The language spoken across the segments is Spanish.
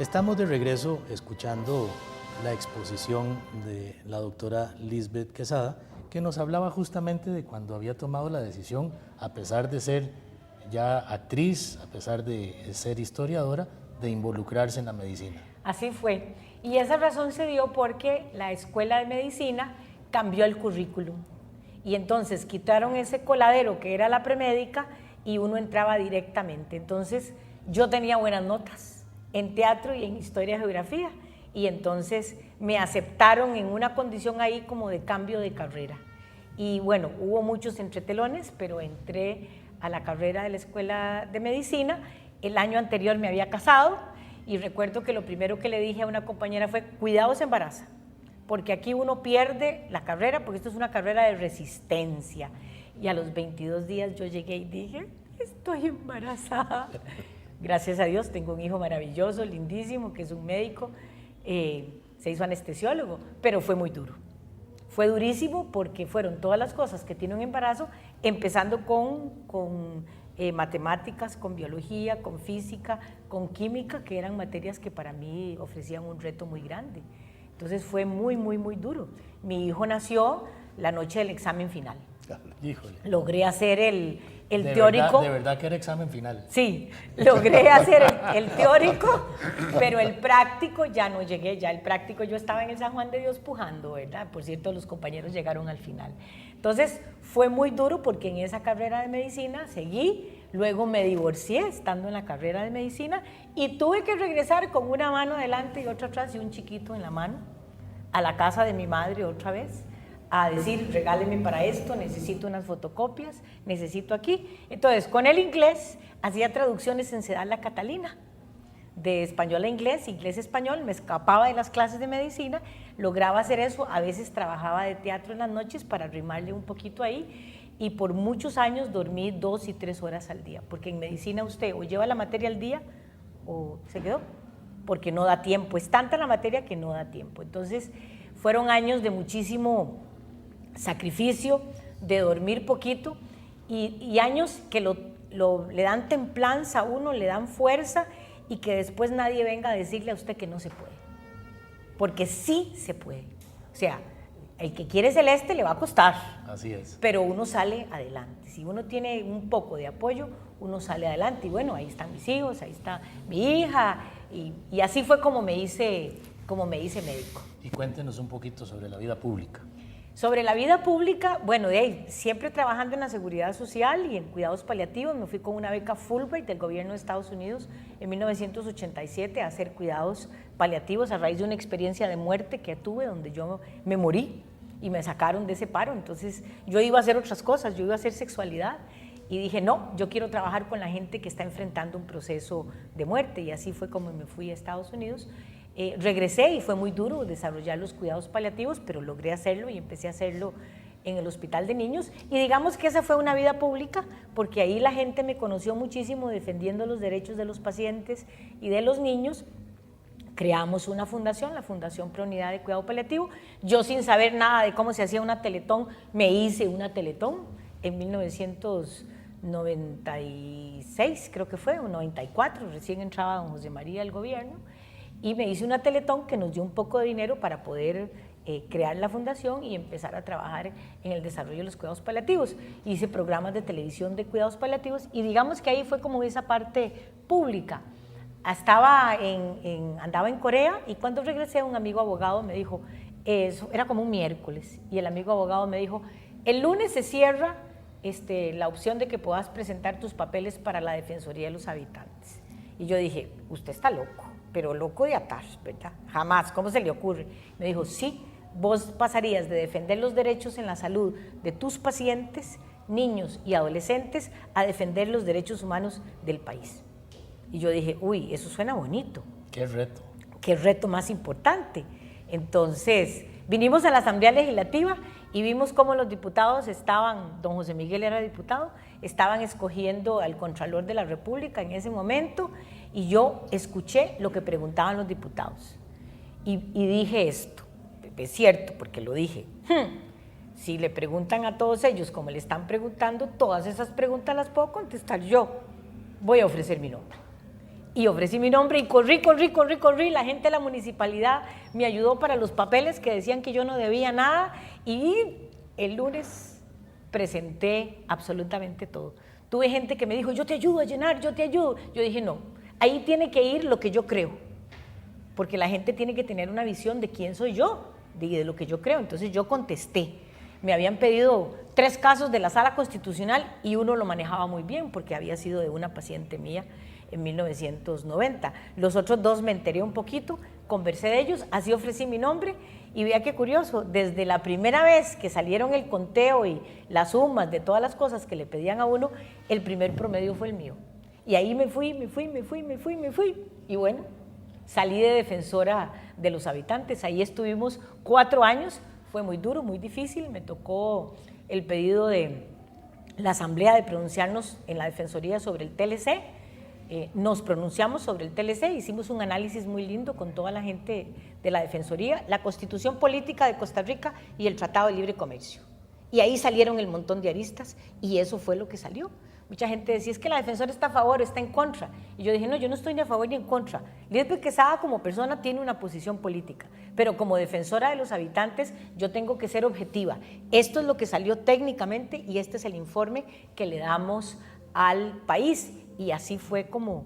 Estamos de regreso escuchando la exposición de la doctora Lisbeth Quesada, que nos hablaba justamente de cuando había tomado la decisión, a pesar de ser ya actriz, a pesar de ser historiadora, de involucrarse en la medicina. Así fue. Y esa razón se dio porque la Escuela de Medicina cambió el currículum. Y entonces quitaron ese coladero que era la premédica y uno entraba directamente. Entonces yo tenía buenas notas en teatro y en historia y geografía. Y entonces me aceptaron en una condición ahí como de cambio de carrera. Y bueno, hubo muchos entretelones, pero entré a la carrera de la Escuela de Medicina. El año anterior me había casado y recuerdo que lo primero que le dije a una compañera fue: cuidado, se embaraza, porque aquí uno pierde la carrera, porque esto es una carrera de resistencia. Y a los 22 días yo llegué y dije: estoy embarazada. Gracias a Dios tengo un hijo maravilloso, lindísimo, que es un médico, se hizo anestesiólogo, pero fue muy duro. Fue durísimo porque fueron todas las cosas que tiene un embarazo, empezando con matemáticas, con biología, con física, con química, que eran materias que para mí ofrecían un reto muy grande. Entonces fue muy, muy, muy duro. Mi hijo nació la noche del examen final. Híjole. Logré hacer el teórico. De verdad que era examen final. Sí, logré hacer el teórico, pero el práctico ya no llegué. Ya el práctico yo estaba en el San Juan de Dios pujando, ¿verdad? Por cierto, los compañeros llegaron al final. Entonces fue muy duro porque en esa carrera de medicina seguí, luego me divorcié estando en la carrera de medicina y tuve que regresar con una mano adelante y otra atrás y un chiquito en la mano a la casa de mi madre otra vez, a decir: regáleme para esto, necesito unas fotocopias, necesito aquí. Entonces, con el inglés, hacía traducciones en Sedal La Catalina, de español a inglés, inglés a español, me escapaba de las clases de medicina, lograba hacer eso, a veces trabajaba de teatro en las noches para arrimarle un poquito ahí, y por muchos años dormí 2 y 3 horas al día, porque en medicina usted o lleva la materia al día o se quedó, porque no da tiempo, es tanta la materia que no da tiempo. Entonces, fueron años de muchísimo sacrificio, de dormir poquito y años que le dan templanza a uno, le dan fuerza y que después nadie venga a decirle a usted que no se puede, porque sí se puede. O sea, el que quiere celeste le va a costar. Así es. Pero uno sale adelante. Si uno tiene un poco de apoyo, uno sale adelante. Y bueno, ahí están mis hijos, ahí está mi hija, y así fue como me hice médico. Y cuéntenos un poquito sobre la vida pública. Sobre la vida pública, bueno, siempre trabajando en la seguridad social y en cuidados paliativos. Me fui con una beca Fulbright del gobierno de Estados Unidos en 1987 a hacer cuidados paliativos a raíz de una experiencia de muerte que tuve donde yo me morí y me sacaron de ese paro. Entonces yo iba a hacer otras cosas, yo iba a hacer sexualidad y dije: no, yo quiero trabajar con la gente que está enfrentando un proceso de muerte, y así fue como me fui a Estados Unidos. Regresé y fue muy duro desarrollar los cuidados paliativos, pero logré hacerlo y empecé a hacerlo en el Hospital de Niños, y digamos que esa fue una vida pública porque ahí la gente me conoció muchísimo defendiendo los derechos de los pacientes y de los niños. Creamos una fundación, la Fundación Pro Unidad de Cuidado Paliativo. Yo, sin saber nada de cómo se hacía una teletón, me hice una teletón en 1996, creo que fue, o 94, recién entraba don José María al gobierno, y me hice una teletón que nos dio un poco de dinero para poder crear la fundación y empezar a trabajar en el desarrollo de los cuidados paliativos. Hice programas de televisión de cuidados paliativos y digamos que ahí fue como esa parte pública. Andaba en Corea y cuando regresé un amigo abogado me dijo, eso era como un miércoles, y el amigo abogado me dijo: el lunes se cierra la opción de que puedas presentar tus papeles para la Defensoría de los Habitantes. Y yo dije: usted está loco, pero loco de atar, ¿verdad? Jamás, ¿cómo se le ocurre? Me dijo: sí, vos pasarías de defender los derechos en la salud de tus pacientes, niños y adolescentes, a defender los derechos humanos del país. Y yo dije: uy, eso suena bonito. ¡Qué reto! ¡Qué reto más importante! Entonces, vinimos a la Asamblea Legislativa y vimos cómo los diputados estaban, don José Miguel era diputado, estaban escogiendo al Contralor de la República en ese momento, y yo escuché lo que preguntaban los diputados y dije esto: es cierto, porque lo dije, si le preguntan a todos ellos como le están preguntando, todas esas preguntas las puedo contestar yo, voy a ofrecer mi nombre. Y ofrecí mi nombre y corrí. La gente de la municipalidad me ayudó para los papeles que decían que yo no debía nada. Y el lunes presenté absolutamente todo. Tuve gente que me dijo, yo te ayudo a llenar, yo te ayudo. Yo dije, no, ahí tiene que ir lo que yo creo. Porque la gente tiene que tener una visión de quién soy yo, de lo que yo creo. Entonces yo contesté. Me habían pedido 3 casos de la Sala Constitucional y uno lo manejaba muy bien porque había sido de una paciente mía en 1990. Los otros 2 me enteré un poquito, conversé de ellos, así ofrecí mi nombre y vea qué curioso, desde la primera vez que salieron el conteo y las sumas de todas las cosas que le pedían a uno, el primer promedio fue el mío. Y ahí me fui y bueno, salí de defensora de los habitantes, ahí estuvimos 4 años, fue muy duro, muy difícil, me tocó el pedido de la asamblea de pronunciarnos en la defensoría sobre el TLC, nos pronunciamos sobre el TLC, hicimos un análisis muy lindo con toda la gente de la defensoría, la Constitución Política de Costa Rica y el Tratado de Libre Comercio, y ahí salieron el montón de aristas y eso fue lo que salió. Mucha gente decía, es que la defensora está a favor o está en contra. Y yo dije, no, yo no estoy ni a favor ni en contra. Lisbeth Quesada como persona tiene una posición política, pero como defensora de los habitantes yo tengo que ser objetiva. Esto es lo que salió técnicamente y este es el informe que le damos al país. Y así fue como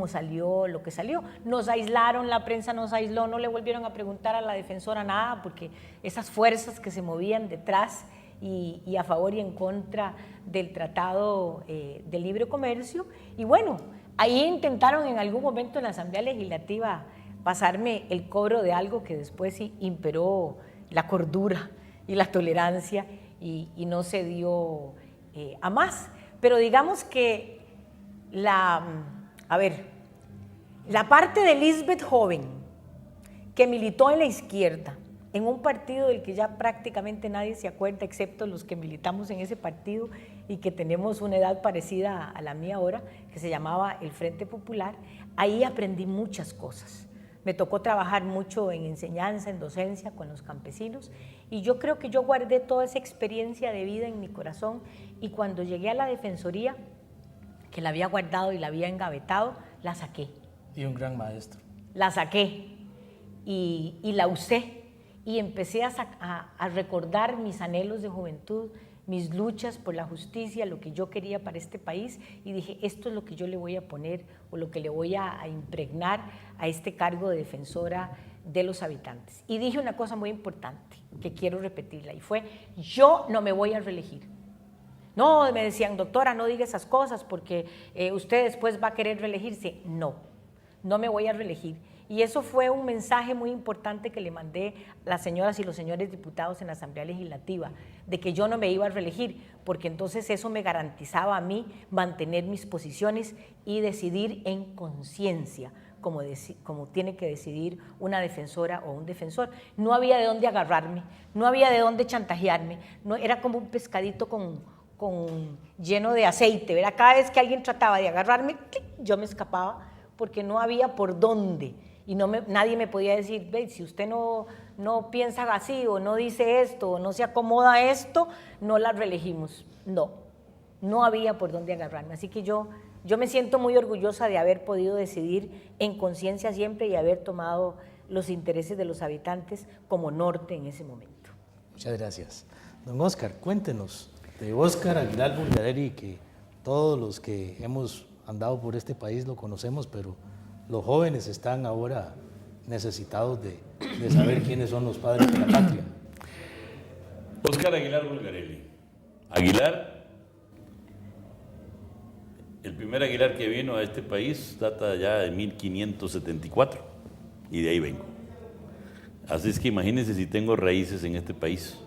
salió lo que salió. Nos aislaron, la prensa nos aisló, no le volvieron a preguntar a la defensora nada, porque esas fuerzas que se movían detrás y a favor y en contra del Tratado de Libre Comercio. Y bueno, ahí intentaron en algún momento en la Asamblea Legislativa pasarme el cobro de algo que después sí imperó la cordura y la tolerancia y no se dio a más. Pero digamos que la parte de Lisbeth joven que militó en la izquierda, en un partido del que ya prácticamente nadie se acuerda, excepto los que militamos en ese partido y que tenemos una edad parecida a la mía ahora, que se llamaba el Frente Popular, ahí aprendí muchas cosas. Me tocó trabajar mucho en enseñanza, en docencia con los campesinos y yo creo que yo guardé toda esa experiencia de vida en mi corazón y cuando llegué a la Defensoría, que la había guardado y la había engavetado, la saqué. Y un gran maestro. La saqué y la usé. Y empecé a recordar mis anhelos de juventud, mis luchas por la justicia, lo que yo quería para este país y dije, esto es lo que yo le voy a poner o lo que le voy a impregnar a este cargo de defensora de los habitantes. Y dije una cosa muy importante que quiero repetirla y fue, yo no me voy a reelegir. No, me decían, doctora, no diga esas cosas porque usted después va a querer reelegirse. No, no me voy a reelegir. Y eso fue un mensaje muy importante que le mandé a las señoras y los señores diputados en la Asamblea Legislativa, de que yo no me iba a reelegir, porque entonces eso me garantizaba a mí mantener mis posiciones y decidir en conciencia, como tiene que decidir una defensora o un defensor. No había de dónde agarrarme, no había de dónde chantajearme, no, era como un pescadito lleno de aceite, ¿verdad? Cada vez que alguien trataba de agarrarme, yo me escapaba, porque no había por dónde. Y nadie me podía decir, ve, si usted no piensa así o no dice esto o no se acomoda a esto, no la reelegimos. No había por dónde agarrarme. Así que yo me siento muy orgullosa de haber podido decidir en conciencia siempre y haber tomado los intereses de los habitantes como norte en ese momento. Muchas gracias. Don Óscar, cuéntenos de Óscar Aguilar Bulgarelli, que todos los que hemos andado por este país lo conocemos, pero los jóvenes están ahora necesitados de saber quiénes son los padres de la patria. Óscar Aguilar Bulgarelli. Aguilar, el primer Aguilar que vino a este país data ya de 1574 y de ahí vengo. Así es que imagínense si tengo raíces en este país.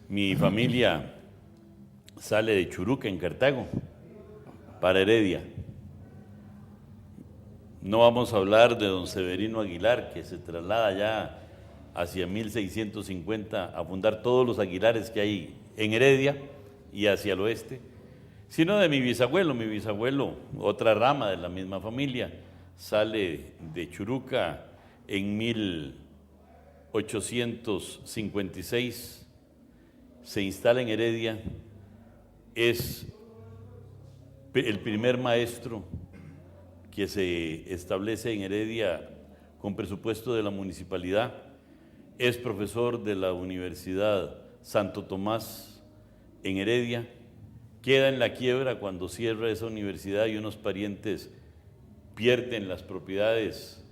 Mi familia sale de Churuca, en Cartago, para Heredia. No vamos a hablar de don Severino Aguilar, que se traslada ya hacia 1650 a fundar todos los Aguilares que hay en Heredia y hacia el oeste, sino de mi bisabuelo, otra rama de la misma familia, sale de Churuca en 1856, se instala en Heredia, es el primer maestro que se establece en Heredia con presupuesto de la municipalidad. Es profesor de la Universidad Santo Tomás en Heredia. Queda en la quiebra cuando cierra esa universidad y unos parientes pierden las propiedades,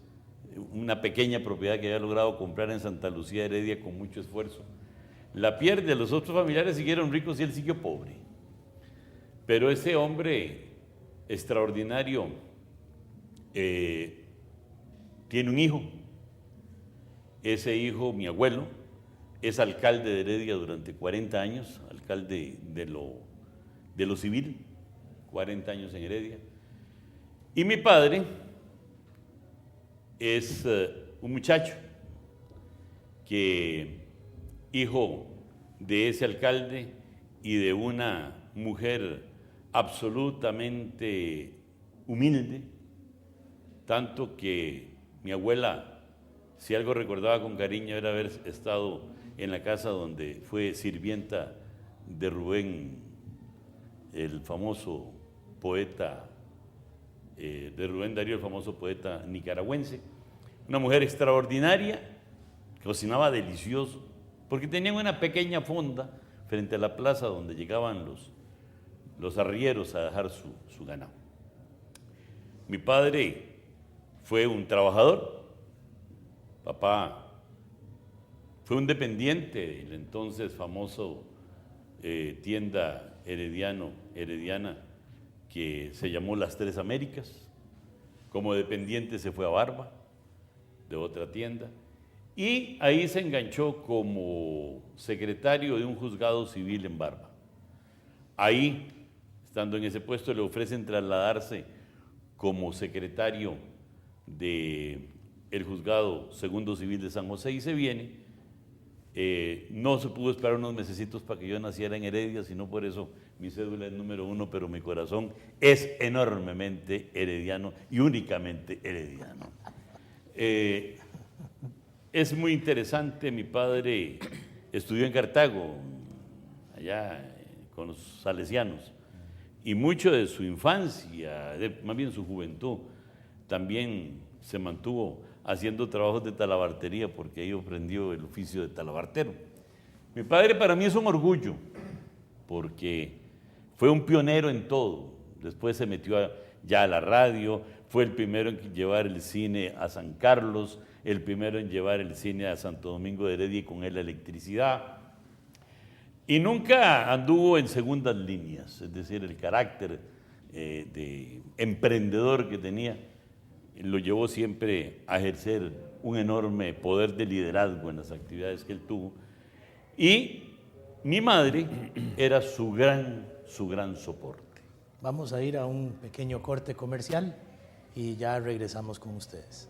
una pequeña propiedad que había logrado comprar en Santa Lucía, Heredia, con mucho esfuerzo. La pierde, los otros familiares siguieron ricos y él siguió pobre. Pero ese hombre extraordinario tiene un hijo. Ese hijo, mi abuelo, es alcalde de Heredia durante 40 años, alcalde de lo civil, 40 años en Heredia. Y mi padre es un muchacho que, hijo de ese alcalde y de una mujer absolutamente humilde, tanto que mi abuela, si algo recordaba con cariño, era haber estado en la casa donde fue sirvienta de Rubén, el famoso poeta, de Rubén Darío, el famoso poeta nicaragüense. Una mujer extraordinaria, cocinaba delicioso, porque tenían una pequeña fonda frente a la plaza donde llegaban los arrieros a dejar su ganado. Mi padre fue un trabajador, papá fue un dependiente del entonces famoso tienda herediana que se llamó Las Tres Américas. Como dependiente se fue a Barba, de otra tienda, y ahí se enganchó como secretario de un juzgado civil en Barba. Ahí, estando en ese puesto, le ofrecen trasladarse como secretario del juzgado segundo civil de San José y se viene. No se pudo esperar unos mesecitos para que yo naciera en Heredia, sino por eso mi cédula es número 1, pero mi corazón es enormemente herediano y únicamente herediano. Es muy interesante, mi padre estudió en Cartago, allá con los salesianos, y mucho de su infancia, más bien su juventud, también se mantuvo haciendo trabajos de talabartería, porque ahí aprendió el oficio de talabartero. Mi padre para mí es un orgullo, porque fue un pionero en todo. Después se metió ya a la radio, fue el primero en llevar el cine a San Carlos, el primero en llevar el cine a Santo Domingo de Heredia y con él la electricidad. Y nunca anduvo en segundas líneas, es decir, el carácter de emprendedor que tenía lo llevó siempre a ejercer un enorme poder de liderazgo en las actividades que él tuvo. Y mi madre era su gran soporte. Vamos a ir a un pequeño corte comercial y ya regresamos con ustedes.